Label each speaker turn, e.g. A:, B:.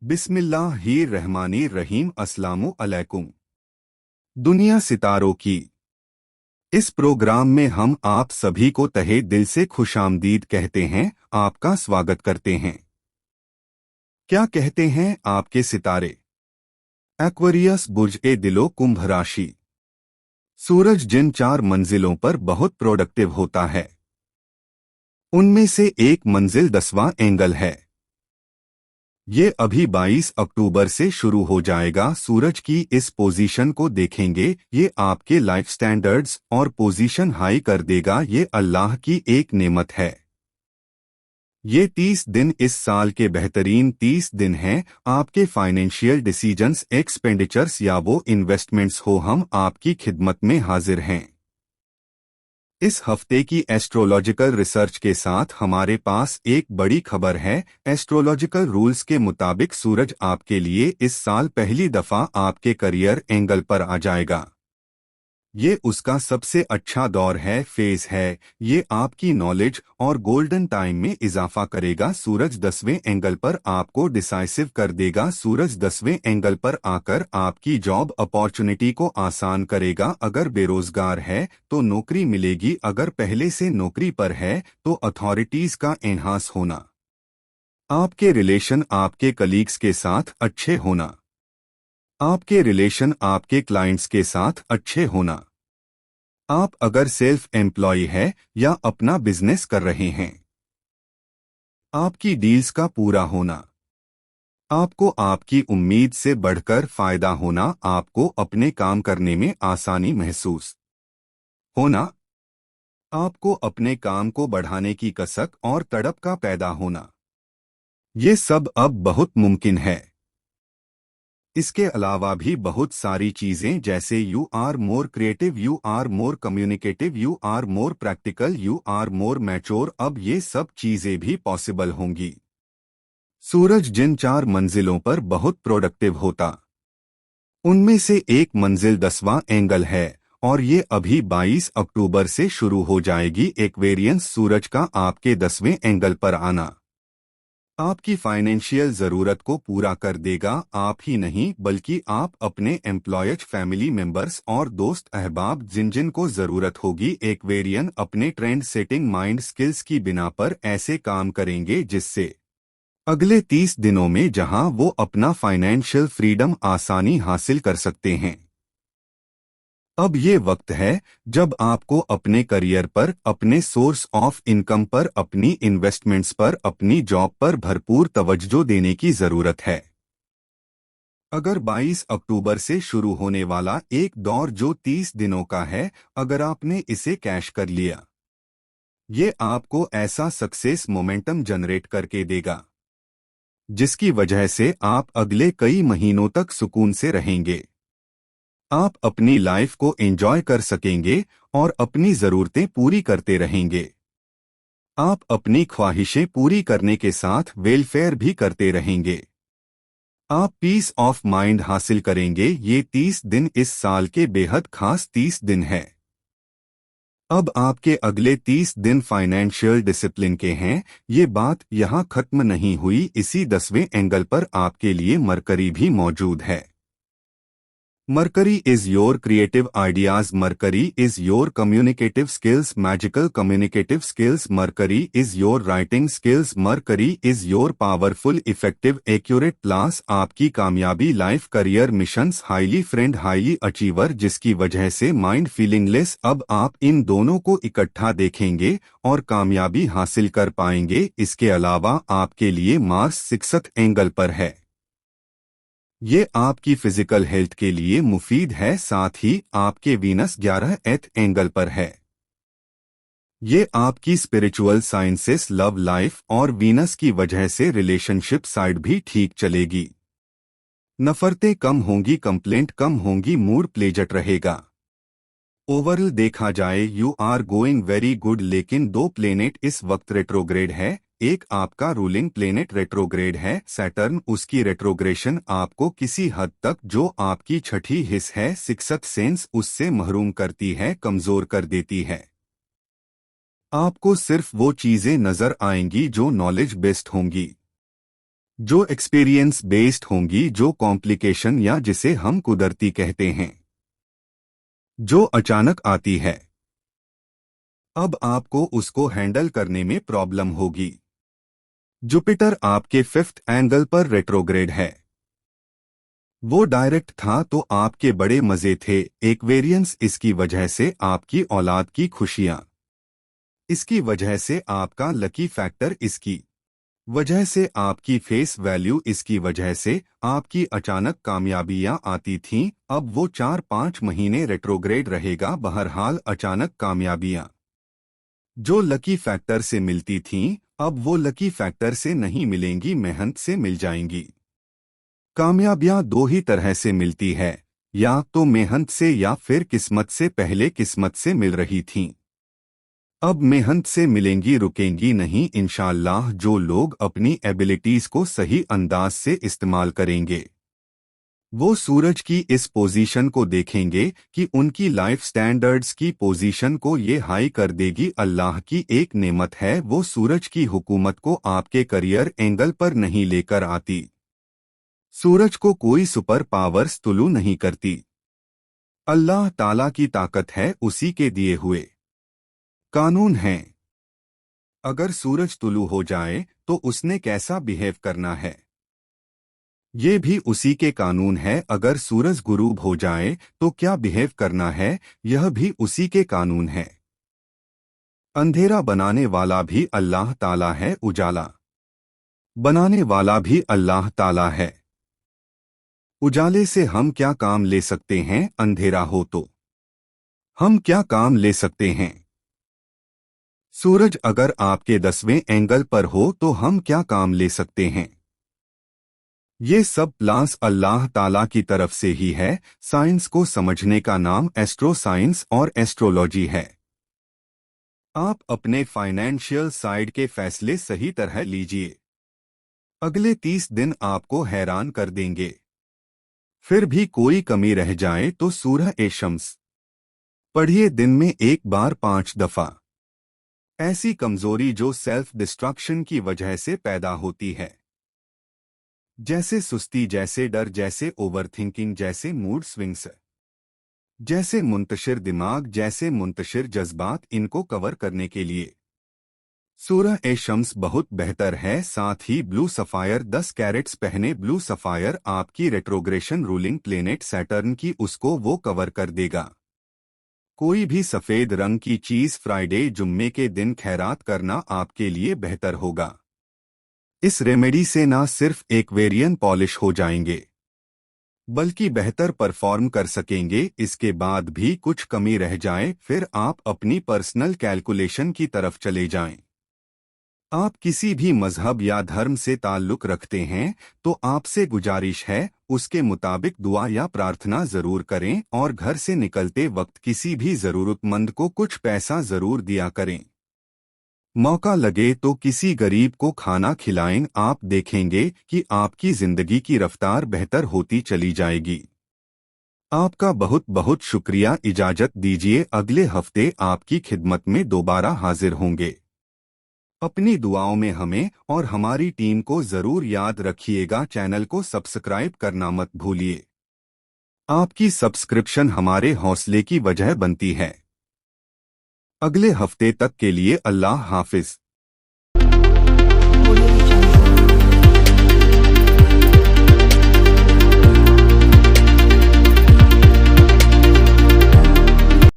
A: बिस्मिल्लाहिर्रहमानिर्रहीम। अस्सलामु अलैकुम। दुनिया सितारों की इस प्रोग्राम में हम आप सभी को तहे दिल से खुशामदीद कहते हैं, आपका स्वागत करते हैं। क्या कहते हैं आपके सितारे? एक्वेरियस बुर्ज ए दिलो कुंभ राशि। सूरज जिन 4 मंजिलों पर बहुत प्रोडक्टिव होता है, उनमें से एक मंजिल 10वां एंगल है। ये अभी 22 अक्टूबर से शुरू हो जाएगा। सूरज की इस पोजीशन को देखेंगे, ये आपके लाइफ स्टैंडर्ड्स और पोजीशन हाई कर देगा। ये अल्लाह की एक नेमत है। ये 30 दिन इस साल के बेहतरीन 30 दिन हैं। आपके फाइनेंशियल डिसीजंस, एक्सपेंडिचर्स या वो इन्वेस्टमेंट्स हो, हम आपकी खिदमत में हाजिर हैं। इस हफ्ते की एस्ट्रोलॉजिकल रिसर्च के साथ हमारे पास एक बड़ी खबर है। एस्ट्रोलॉजिकल रूल्स के मुताबिक सूरज आपके लिए इस साल पहली दफा आपके करियर एंगल पर आ जाएगा। ये उसका सबसे अच्छा दौर है, फेज है। ये आपकी नॉलेज और गोल्डन टाइम में इजाफा करेगा। सूरज 10वें एंगल पर आपको डिसाइसिव कर देगा। सूरज 10वें एंगल पर आकर आपकी जॉब अपॉर्चुनिटी को आसान करेगा। अगर बेरोजगार है तो नौकरी मिलेगी। अगर पहले से नौकरी पर है तो अथॉरिटीज का एनहांस होना। आपके रिलेशन आपके कलीग्स के साथ अच्छे होना। आपके रिलेशन आपके क्लाइंट्स के साथ अच्छे होना। आप अगर सेल्फ एम्प्लॉय है या अपना बिजनेस कर रहे हैं, आपकी डील्स का पूरा होना। आपको आपकी उम्मीद से बढ़कर फायदा होना। आपको अपने काम करने में आसानी महसूस होना। आपको अपने काम को बढ़ाने की कसक और तड़प का पैदा होना। ये सब अब बहुत मुमकिन है। इसके अलावा भी बहुत सारी चीजें, जैसे you are more creative, you are more communicative, you are more practical, you are more mature, अब ये सब चीजें भी पॉसिबल होंगी। सूरज जिन 4 मंजिलों पर बहुत प्रोडक्टिव होता, उनमें से एक मंजिल 10वां एंगल है और ये अभी 22 अक्टूबर से शुरू हो जाएगी। एक्वेरियंस सूरज का आपके 10वें एंगल पर आना आपकी फाइनेंशियल जरूरत को पूरा कर देगा। आप ही नहीं बल्कि आप अपने एम्प्लॉयज, फैमिली मेंबर्स और दोस्त अहबाब, जिन जिन को जरूरत होगी। एक्वेरियन अपने ट्रेंड सेटिंग माइंड स्किल्स की बिना पर ऐसे काम करेंगे जिससे अगले 30 दिनों में जहां वो अपना फाइनेंशियल फ्रीडम आसानी हासिल कर सकते हैं। अब ये वक्त है जब आपको अपने करियर पर, अपने सोर्स ऑफ इनकम पर, अपनी इन्वेस्टमेंट्स पर, अपनी जॉब पर भरपूर तवज्जो देने की जरूरत है। अगर 22 अक्टूबर से शुरू होने वाला एक दौर जो 30 दिनों का है, अगर आपने इसे कैश कर लिया, ये आपको ऐसा सक्सेस मोमेंटम जनरेट करके देगा जिसकी वजह से आप अगले कई महीनों तक सुकून से रहेंगे। आप अपनी लाइफ को एंजॉय कर सकेंगे और अपनी जरूरतें पूरी करते रहेंगे। आप अपनी ख्वाहिशें पूरी करने के साथ वेलफेयर भी करते रहेंगे। आप पीस ऑफ माइंड हासिल करेंगे। ये 30 दिन इस साल के बेहद खास 30 दिन है। अब आपके अगले 30 दिन फाइनेंशियल डिसिप्लिन के हैं। ये बात यहाँ खत्म नहीं हुई। इसी 10वें एंगल पर आपके लिए मरकरी भी मौजूद है। Mercury is your creative ideas. Mercury is your communicative skills, magical communicative skills. Mercury is your writing skills. Mercury is your powerful, effective, accurate plus आपकी कामयाबी, life, career, missions, highly friend, highly achiever, जिसकी वजह से mind फीलिंगलेस। अब आप इन दोनों को इकट्ठा देखेंगे और कामयाबी हासिल कर पाएंगे। इसके अलावा आपके लिए मार्स 6th एंगल पर है। ये आपकी फिजिकल हेल्थ के लिए मुफीद है। साथ ही आपके वीनस 11th एंगल पर है। ये आपकी स्पिरिचुअल साइंसेस, लव लाइफ और वीनस की वजह से रिलेशनशिप साइड भी ठीक चलेगी। नफरतें कम होंगी, कंप्लेंट कम होंगी, मूड प्लेजट रहेगा। ओवरऑल देखा जाए you are going very good. लेकिन 2 प्लेनेट इस वक्त रेट्रोग्रेड है। एक आपका रूलिंग प्लेनेट रेट्रोग्रेड है सैटर्न। उसकी रेट्रोग्रेशन आपको किसी हद तक, जो आपकी छठी हिस्स है, 6th सेंस, उससे महरूम करती है, कमजोर कर देती है। आपको सिर्फ वो चीजें नजर आएंगी जो नॉलेज बेस्ड होंगी, जो एक्सपीरियंस बेस्ड होंगी, जो कॉम्प्लिकेशन या जिसे हम कुदरती कहते हैं, जो अचानक आती है। अब आपको उसको हैंडल करने में प्रॉब्लम होगी। जुपिटर आपके 5th एंगल पर रेट्रोग्रेड है। वो डायरेक्ट था तो आपके बड़े मजे थे। एक वेरिएंस इसकी वजह से आपकी औलाद की खुशियां, इसकी वजह से आपका लकी फैक्टर, इसकी वजह से आपकी फेस वैल्यू, इसकी वजह से आपकी अचानक कामयाबियां आती थीं। अब वो 4-5 महीने रेट्रोग्रेड रहेगा। बहरहाल अचानक कामयाबियां जो लकी फैक्टर से मिलती थीं, अब वो लकी फैक्टर से नहीं मिलेंगी, मेहनत से मिल जाएंगी। कामयाबियां दो ही तरह से मिलती है, या तो मेहनत से या फिर किस्मत से। पहले किस्मत से मिल रही थीं, अब मेहनत से मिलेंगी, रुकेंगी नहीं इंशाअल्लाह। जो लोग अपनी एबिलिटीज को सही अंदाज से इस्तेमाल करेंगे, वो सूरज की इस पोजीशन को देखेंगे कि उनकी लाइफ स्टैंडर्ड्स की पोजीशन को ये हाई कर देगी। अल्लाह की एक नेमत है, वो सूरज की हुकूमत को आपके करियर एंगल पर नहीं लेकर आती। सूरज को कोई सुपर पावर्स तुलू नहीं करती, अल्लाह ताला की ताकत है, उसी के दिए हुए कानून हैं। अगर सूरज तुलू हो जाए तो उसने कैसा बिहेव करना है, ये भी उसी के कानून है। अगर सूरज गुरूब हो जाए तो क्या बिहेव करना है, यह भी उसी के कानून है। अंधेरा बनाने वाला भी अल्लाह ताला है, उजाला बनाने वाला भी अल्लाह ताला है। उजाले से हम क्या काम ले सकते हैं, अंधेरा हो तो हम क्या काम ले सकते हैं। सूरज अगर आपके 10वें एंगल पर हो तो हम क्या काम ले सकते हैं। ये सब प्लान्स अल्लाह ताला की तरफ से ही है। साइंस को समझने का नाम एस्ट्रो साइंस और एस्ट्रोलॉजी है। आप अपने फाइनेंशियल साइड के फैसले सही तरह लीजिए, अगले 30 दिन आपको हैरान कर देंगे। फिर भी कोई कमी रह जाए तो सूरह ए शम्स पढ़िए दिन में एक बार 5 दफा। ऐसी कमजोरी जो सेल्फ डिस्ट्रक्शन की वजह से पैदा होती है, जैसे सुस्ती, जैसे डर, जैसे ओवरथिंकिंग, जैसे मूड स्विंग्स, जैसे मुंतशिर दिमाग, जैसे मुंतशिर जज्बात, इनको कवर करने के लिए सूरह ए शम्स बहुत बेहतर है। साथ ही ब्लू सफायर 10 कैरेट्स पहने। ब्लू सफायर आपकी रेट्रोग्रेशन रूलिंग प्लेनेट सैटर्न की, उसको वो कवर कर देगा। कोई भी सफेद रंग की चीज फ्राइडे जुम्मे के दिन खैरात करना आपके लिए बेहतर होगा। इस रेमेडी से ना सिर्फ एक्वेरियन पॉलिश हो जाएंगे, बल्कि बेहतर परफॉर्म कर सकेंगे। इसके बाद भी कुछ कमी रह जाए, फिर आप अपनी पर्सनल कैलकुलेशन की तरफ चले जाएं। आप किसी भी मजहब या धर्म से ताल्लुक रखते हैं तो आपसे गुजारिश है, उसके मुताबिक दुआ या प्रार्थना जरूर करें और घर से निकलते वक्त किसी भी जरूरतमंद को कुछ पैसा जरूर दिया करें। मौका लगे तो किसी गरीब को खाना खिलाएं। आप देखेंगे कि आपकी जिंदगी की रफ्तार बेहतर होती चली जाएगी। आपका बहुत बहुत शुक्रिया। इजाजत दीजिए, अगले हफ्ते आपकी खिदमत में दोबारा हाजिर होंगे। अपनी दुआओं में हमें और हमारी टीम को जरूर याद रखिएगा। चैनल को सब्सक्राइब करना मत भूलिए, आपकी सब्सक्रिप्शन हमारे हौसले की वजह बनती है। अगले हफ्ते तक के लिए अल्लाह हाफिज।